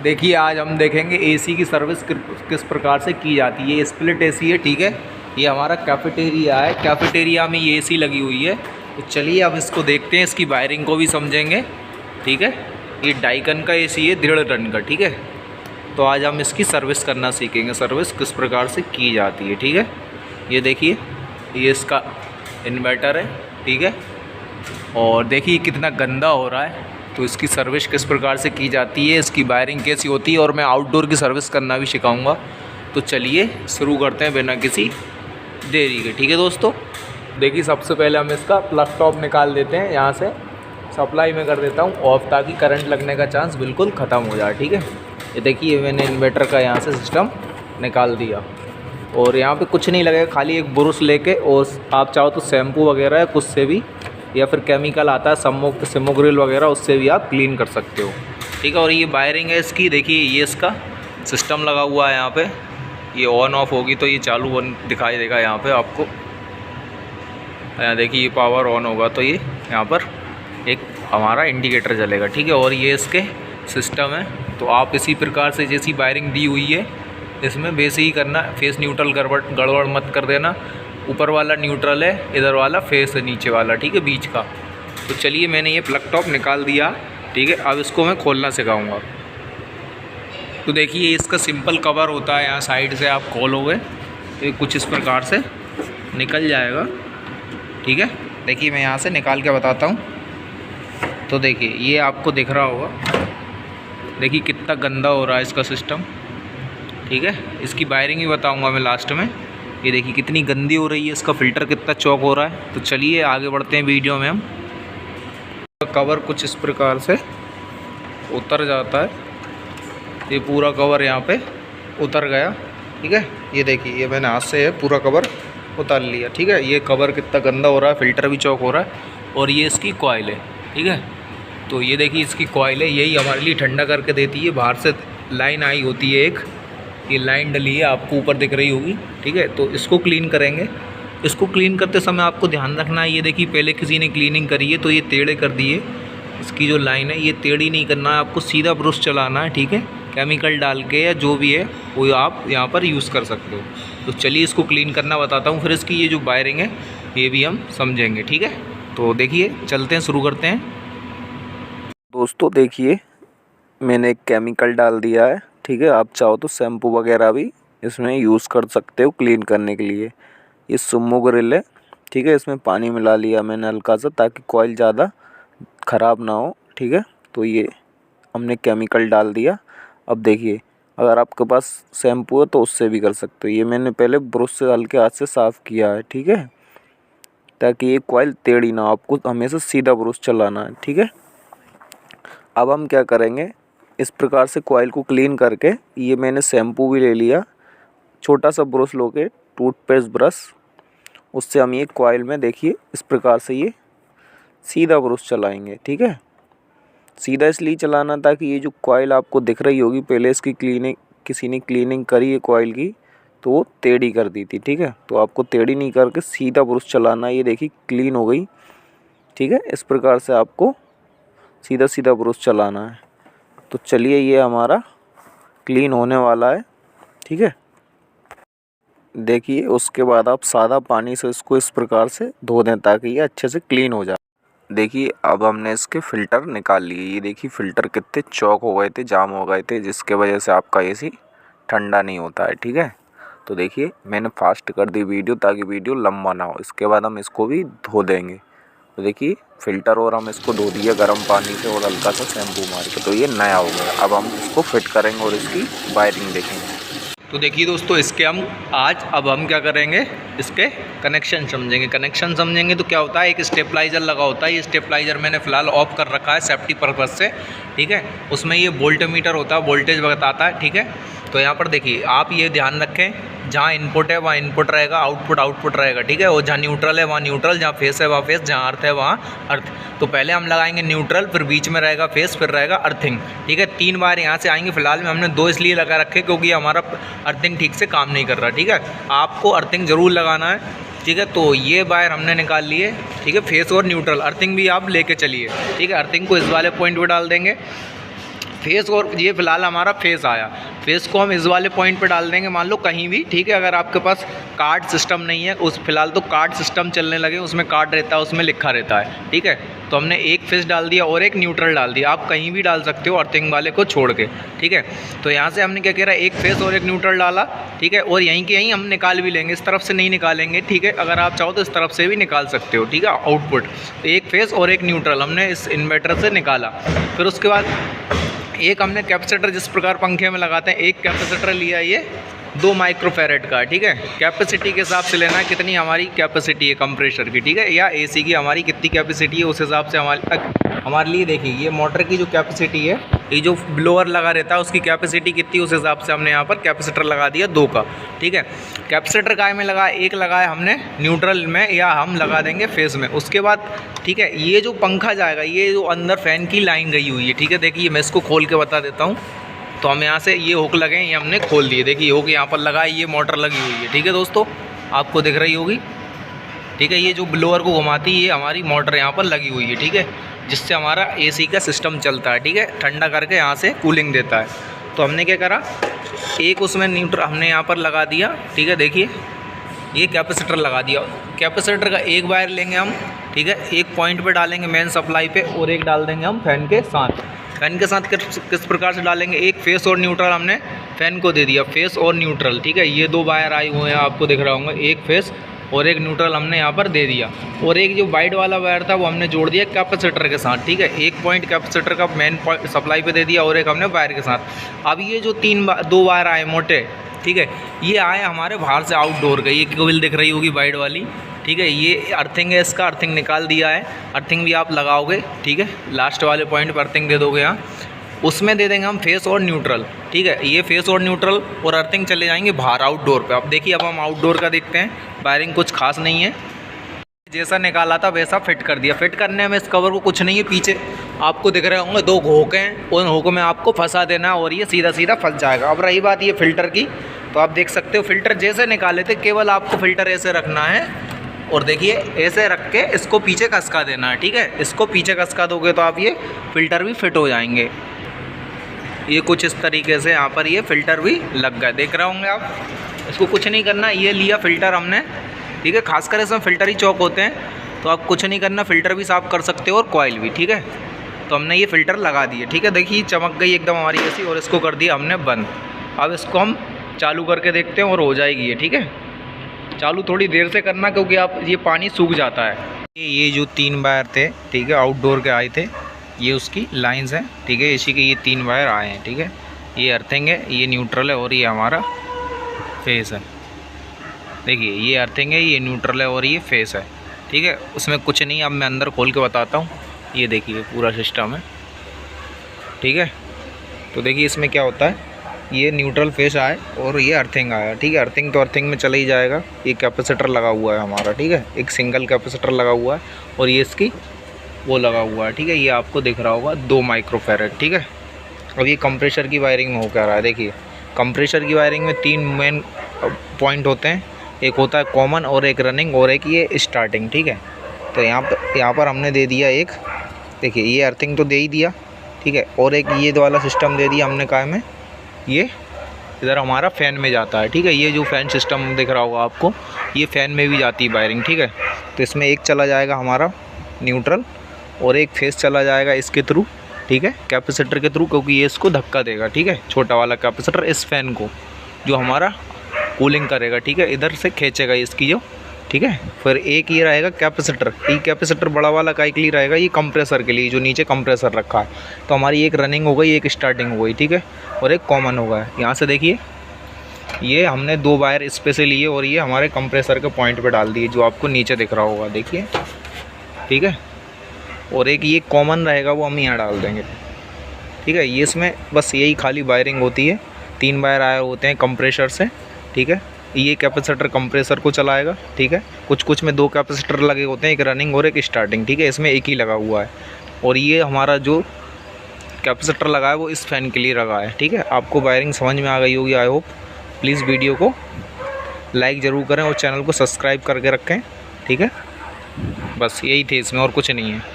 देखिए आज हम देखेंगे एसी की सर्विस किस प्रकार से की जाती है। ये स्प्लिट एसी है, ठीक है। ये हमारा कैफेटेरिया है, कैफेटेरिया में ये एसी लगी हुई है। तो चलिए अब इसको देखते हैं, इसकी वायरिंग को भी समझेंगे, ठीक है। ये डाइकन का एसी है, 1.5 टन का, ठीक है। तो आज हम इसकी सर्विस करना सीखेंगे, सर्विस किस प्रकार से की जाती है, ठीक है। ये देखिए, ये इसका इन्वर्टर है, ठीक है। और देखिए कितना गंदा हो रहा है। तो इसकी सर्विस किस प्रकार से की जाती है, इसकी वायरिंग कैसी होती है, और मैं आउटडोर की सर्विस करना भी सिखाऊंगा। तो चलिए शुरू करते हैं बिना किसी देरी के, ठीक है दोस्तों। देखिए सबसे पहले हम इसका प्लग टॉप निकाल देते हैं, यहाँ से सप्लाई में कर देता हूँ ऑफ, ताकि करंट लगने का चांस बिल्कुल ख़त्म हो जाए, ठीक है। ये देखिए मैंने इन्वर्टर का यहाँ से सिस्टम निकाल दिया, और यहाँ पे कुछ नहीं लगेगा, खाली एक ब्रश लेके, और आप चाहो तो शैम्पू वगैरह है कुछ से भी, या फिर केमिकल आता है सिमोग्रिल वगैरह, उससे भी आप क्लीन कर सकते हो, ठीक है। और ये वायरिंग है इसकी, देखिए ये इसका सिस्टम लगा हुआ है यहाँ पे। ये ऑन ऑफ होगी तो ये चालू दिखाई देगा यहाँ पे आपको। यहाँ देखिए ये पावर ऑन होगा तो ये यहाँ पर एक हमारा इंडिकेटर जलेगा, ठीक है। और ये इसके सिस्टम है। तो आप इसी प्रकार से जैसी वायरिंग दी हुई है इसमें वैसे ही करना, फेस न्यूट्रल गड़बड़ मत कर देना। ऊपर वाला न्यूट्रल है, इधर वाला फेस है, नीचे वाला, ठीक है, बीच का। तो चलिए मैंने ये प्लग टॉप निकाल दिया, ठीक है। अब इसको मैं खोलना सिखाऊंगा। तो देखिए इसका सिंपल कवर होता है, यहाँ साइड से आप खोलोगे तो कुछ इस प्रकार से निकल जाएगा, ठीक है। देखिए मैं यहाँ से निकाल के बताता हूँ। तो देखिए ये आपको दिख रहा होगा, देखिए कितना गंदा हो रहा है इसका सिस्टम, ठीक है। इसकी वायरिंग भी बताऊँगा मैं लास्ट में। ये देखिए कितनी गंदी हो रही है, इसका फ़िल्टर कितना चौक हो रहा है। तो चलिए आगे बढ़ते हैं वीडियो में। हम कवर कुछ इस प्रकार से उतर जाता है, ये पूरा कवर यहाँ पे उतर गया, ठीक है। ये देखिए ये मैंने हाथ से पूरा कवर उतार लिया, ठीक है। ये कवर कितना गंदा हो रहा है, फ़िल्टर भी चौक हो रहा है। और ये इसकी कॉइल है, ठीक है। तो ये देखिए इसकी कॉइल है, यही हमारे लिए ठंडा करके देती है। बाहर से लाइन आई होती है एक, ये लाइन डली है, आपको ऊपर दिख रही होगी, ठीक है। तो इसको क्लीन करेंगे। इसको क्लीन करते समय आपको ध्यान रखना है, ये देखिए पहले किसी ने क्लीनिंग करी है तो ये टेढ़े कर दिए। इसकी जो लाइन है ये टेढ़ी नहीं करना है, आपको सीधा ब्रश चलाना है, ठीक है। केमिकल डाल के या जो भी है वो आप यहाँ पर यूज़ कर सकते हो। तो चलिए इसको क्लीन करना बताता हूँ, फिर इसकी ये जो वायरिंग है ये भी हम समझेंगे, ठीक है। तो देखिए चलते हैं, शुरू करते हैं दोस्तों। देखिए मैंने एक केमिकल डाल दिया है, ठीक है। आप चाहो तो शैम्पू वगैरह भी इसमें यूज़ कर सकते हो क्लीन करने के लिए। ये सिमोग्रिल है, ठीक है। इसमें पानी मिला लिया मैंने हल्का सा, ताकि कॉइल ज़्यादा ख़राब ना हो, ठीक है। तो ये हमने केमिकल डाल दिया। अब देखिए अगर आपके पास शैम्पू है तो उससे भी कर सकते हो। ये मैंने पहले ब्रश से हल्के हाथ से साफ़ किया है, ठीक है, ताकि ये कॉइल टेढ़ी ना हो। आपको हमेशा सीधा ब्रश चलाना है, ठीक है। अब हम क्या करेंगे, इस प्रकार से कॉइल को क्लीन करके, ये मैंने शैम्पू भी ले लिया, छोटा सा ब्रश लो के, टूथपेस्ट ब्रश, उससे हम ये कॉइल में देखिए इस प्रकार से ये सीधा ब्रश चलाएंगे, ठीक है। सीधा इसलिए चलाना ताकि ये जो कॉइल आपको दिख रही होगी, पहले इसकी क्लीनिंग किसी ने क्लीनिंग करी है कॉइल की, तो वो टेढ़ी कर दी थी, ठीक है। तो आपको टेढ़ी नहीं करके सीधा ब्रश चलाना है। ये देखिए क्लीन हो गई, ठीक है। इस प्रकार से आपको सीधा सीधा ब्रश चलाना है। तो चलिए ये हमारा क्लीन होने वाला है, ठीक है। देखिए उसके बाद आप सादा पानी से इसको इस प्रकार से धो दें, ताकि ये अच्छे से क्लीन हो जाए। देखिए अब हमने इसके फ़िल्टर निकाल लिए। ये देखिए फ़िल्टर कितने चौक हो गए थे, जाम हो गए थे, जिसके वजह से आपका एसी ठंडा नहीं होता है, ठीक है। तो देखिए मैंने फास्ट कर दी वीडियो, ताकि वीडियो लंबा ना हो। इसके बाद हम इसको भी धो देंगे। तो देखिए फ़िल्टर और हम इसको धो दिया गर्म पानी से और हल्का सा शैम्पू मार के, तो ये नया हो गया। अब हम इसको फिट करेंगे और इसकी वायरिंग देखेंगे। तो देखिए दोस्तों इसके हम अब हम क्या करेंगे, इसके कनेक्शन समझेंगे। कनेक्शन समझेंगे तो क्या होता है, एक स्टेबलाइज़र लगा होता है। ये स्टेबलाइज़र मैंने फ़िलहाल ऑफ कर रखा है सेफ्टी पर्पज़ से, ठीक है। उसमें ये वोल्टमीटर होता है, वोल्टेज बताता है, ठीक है। तो यहाँ पर देखिए आप ये ध्यान रखें, जहाँ इनपुट है वहाँ इनपुट रहेगा, आउटपुट रहेगा, ठीक है। और जहाँ न्यूट्रल है वहाँ न्यूट्रल, जहाँ फेस है वहाँ फेस, जहाँ अर्थ है वहाँ अर्थ। तो पहले हम लगाएंगे न्यूट्रल, फिर बीच में रहेगा फेस, फिर रहेगा अर्थिंग, ठीक है। 3 बार यहाँ से आएंगे। फिलहाल में हमने 2 इसलिए लगा रखे क्योंकि हमारा अर्थिंग ठीक से काम नहीं कर रहा, ठीक है। आपको अर्थिंग ज़रूर लगाना है, ठीक है। तो ये वायर हमने निकाल लिए, ठीक है। फेस और न्यूट्रल, अर्थिंग भी आप लेके चलिए, ठीक है। अर्थिंग को इस वाले पॉइंट पर डाल देंगे, फेस, और ये फ़िलहाल हमारा फेस आया। फेस को हम इस वाले पॉइंट पे डाल देंगे, मान लो कहीं भी, ठीक है। अगर आपके पास कार्ड सिस्टम नहीं है, उस फ़िलहाल तो कार्ड सिस्टम चलने लगे, उसमें कार्ड रहता है, उसमें लिखा रहता है, ठीक है। तो हमने एक फेस डाल दिया और एक न्यूट्रल डाल दिया। आप कहीं भी डाल सकते हो अर्थिंग वाले को छोड़ के, ठीक है। तो यहाँ से हमने क्या कह रहा है, एक फेस और एक न्यूट्रल डाला, ठीक है। और यहीं के यहीं हम निकाल भी लेंगे, इस तरफ से नहीं निकालेंगे, ठीक है। अगर आप चाहो तो इस तरफ से भी निकाल सकते हो, ठीक है। आउटपुट एक फेस और एक न्यूट्रल हमने इस इन्वर्टर से निकाला। फिर उसके बाद एक हमने कैपेसिटर, जिस प्रकार पंखे में लगाते हैं, एक कैपेसिटर लिया, ये 2 माइक्रोफैरेड का, ठीक है। कैपेसिटी के हिसाब से लेना है कितनी हमारी कैपेसिटी है कंप्रेसर की, ठीक है, या एसी की हमारी कितनी कैपेसिटी है, उस हिसाब से हमारे लिए देखिए ये मोटर की जो कैपेसिटी है, ये जो ब्लोअर लगा रहता है उसकी कैपेसिटी कितनी, उस हिसाब से हमने यहाँ पर कैपेसिटर लगा दिया 2 का, ठीक है। कैपेसिटर काय में लगा, एक लगाया हमने न्यूट्रल में, या हम लगा देंगे फेस में। उसके बाद, ठीक है, ये जो पंखा जाएगा, ये जो अंदर फ़ैन की लाइन गई हुई है, ठीक है। देखिए मैं इसको खोल के बता देता हूँ। तो हम यहाँ से ये हुक लगे हैं, ये हमने खोल दिए, देखिए हुक यहाँ पर लगा है, ये मोटर लगी हुई है, ठीक है दोस्तों, आपको दिख रही होगी, ठीक है। ये जो ब्लोअर को घुमाती है, ये हमारी मोटर यहाँ पर लगी हुई है, ठीक है, जिससे हमारा एसी का सिस्टम चलता है, ठीक है, ठंडा करके यहाँ से कूलिंग देता है। तो हमने क्या करा, एक उसमें न्यूट्रल हमने यहाँ पर लगा दिया, ठीक है। देखिए ये कैपेसिटर लगा दिया, कैपेसिटर का एक वायर लेंगे हम, ठीक है, एक पॉइंट पे डालेंगे मेन सप्लाई पे, और एक डाल देंगे हम फैन के साथ। फैन के साथ किस प्रकार से डालेंगे, एक फेस और न्यूट्रल हमने फैन को दे दिया, फेस और न्यूट्रल, ठीक है। ये 2 वायर आए हुए हैं, आपको दिख रहा होगा, एक फेस और एक न्यूट्रल हमने यहाँ पर दे दिया। और एक जो वाइट वाला वायर था वो हमने जोड़ दिया कैपेसिटर के साथ, ठीक है। एक पॉइंट कैपेसिटर का मेन पॉइंट सप्लाई पे दे दिया, और एक हमने वायर के साथ। अब ये जो 2 वायर आए मोटे, ठीक है, ये आए हमारे बाहर से आउटडोर के, ये केबल दिख रही होगी वाइट वाली, ठीक है। ये अर्थिंग है, इसका अर्थिंग निकाल दिया है, अर्थिंग भी आप लगाओगे, ठीक है। लास्ट वाले पॉइंट पर अर्थिंग दे दोगे यहाँ, उसमें दे देंगे हम फेस और न्यूट्रल, ठीक है। ये फेस और न्यूट्रल और अर्थिंग चले जाएंगे बाहर आउटडोर पे। अब देखिए, अब हम आउटडोर का देखते हैं, वायरिंग कुछ खास नहीं है, जैसा निकाला था वैसा फिट कर दिया। फिट करने में इस कवर को कुछ नहीं है, पीछे आपको दिख रहे होंगे 2 हुक हैं, उन हुक में आपको फंसा देना है और ये सीधा सीधा फंस जाएगा। अब रही बात ये फ़िल्टर की, तो आप देख सकते हो फ़िल्टर जैसे निकाले थे, केवल आपको फ़िल्टर ऐसे रखना है, और देखिए ऐसे रख के इसको पीछे कसका देना है, ठीक है। इसको पीछे कसका दोगे तो आप ये फ़िल्टर भी फिट हो जाएंगे। ये कुछ इस तरीके से यहाँ पर ये फ़िल्टर भी लग गए, देख रहे होंगे आप। इसको कुछ नहीं करना, ये लिया फ़िल्टर हमने, ठीक है। खासकर इसमें फ़िल्टर ही चौक होते हैं, तो आप कुछ नहीं करना, फ़िल्टर भी साफ़ कर सकते हो और कॉइल भी, ठीक है। तो हमने ये फ़िल्टर लगा दिए, ठीक है। देखिए चमक गई एकदम हमारी एसी, और इसको कर दिया हमने बंद। अब इसको हम चालू करके देखते हैं और हो जाएगी ये, ठीक है। चालू थोड़ी देर से करना, क्योंकि आप ये पानी सूख जाता है। ये जो 3 वायर थे, ठीक है, आउटडोर के आए थे, ये उसकी लाइंस हैं, ठीक है। एसी के ये 3 वायर आए हैं, ठीक है। ये अर्थिंग है, ये न्यूट्रल है, और ये हमारा फेस है। देखिए ये अर्थिंग है, ये न्यूट्रल है, और ये फेस है, ठीक है। उसमें कुछ नहीं, अब मैं अंदर खोल के बताता हूँ। ये देखिए पूरा सिस्टम है, ठीक है। तो देखिए इसमें क्या होता है, ये न्यूट्रल फेस आए और ये अर्थिंग आया, ठीक है। अर्थिंग तो अर्थिंग में चला ही जाएगा। ये कैपेसिटर लगा हुआ है हमारा, ठीक है, एक सिंगल कैपेसिटर लगा हुआ है, और ये इसकी वो लगा हुआ है, ठीक है। ये आपको दिख रहा होगा 2 माइक्रोफैरेड, ठीक है। अब ये कंप्रेसर की वायरिंग में हो क्या रहा है, देखिए कंप्रेसर की वायरिंग में 3 मेन पॉइंट होते हैं, एक होता है कॉमन, और एक रनिंग, और एक ये स्टार्टिंग, ठीक है। तो यहाँ पर हमने दे दिया एक, देखिए ये अर्थिंग तो दे ही दिया, ठीक है, और एक ये वाला सिस्टम दे दिया हमने, काय में, ये इधर हमारा फ़ैन में जाता है, ठीक है। ये जो फ़ैन सिस्टम दिख रहा होगा आपको, ये फ़ैन में भी जाती है वायरिंग, ठीक है। तो इसमें एक चला जाएगा हमारा न्यूट्रल, और एक फेस चला जाएगा इसके थ्रू, ठीक है, कैपेसिटर के थ्रू, क्योंकि ये इसको धक्का देगा, ठीक है। छोटा वाला कैपेसिटर इस फ़ैन को जो हमारा कूलिंग करेगा, ठीक है, इधर से खींचेगा इसकी जो, ठीक है। फिर एक ये रहेगा कैपेसिटर, ये कैपेसिटर बड़ा वाला काय के लिए रहेगा, ये कंप्रेसर के लिए, जो नीचे कंप्रेसर रखा है। तो हमारी एक रनिंग हो गई, एक स्टार्टिंग हो गई, ठीक है, और एक कॉमन होगा। यहाँ से देखिए ये हमने 2 वायर इस पे से लिए, और ये हमारे कंप्रेसर के पॉइंट पे डाल दिए, जो आपको नीचे दिख रहा होगा, देखिए, ठीक है। और एक ये कॉमन रहेगा, वो हम यहाँ डाल देंगे, ठीक है। ये इसमें बस यही खाली वायरिंग होती है, 3 वायर आए होते हैं कंप्रेसर से, ठीक है। ये कैपेसिटर कंप्रेसर को चलाएगा, ठीक है। कुछ में 2 कैपेसिटर लगे होते हैं, एक रनिंग और एक स्टार्टिंग, ठीक है। इसमें एक ही लगा हुआ है, और ये हमारा जो कैपेसिटर लगा है वो इस फ़ैन के लिए लगा है, ठीक है। आपको वायरिंग समझ में आ गई होगी, आई होप। प्लीज़ वीडियो को लाइक ज़रूर करें और चैनल को सब्सक्राइब करके रखें, ठीक है। बस यही थे इसमें, और कुछ नहीं है।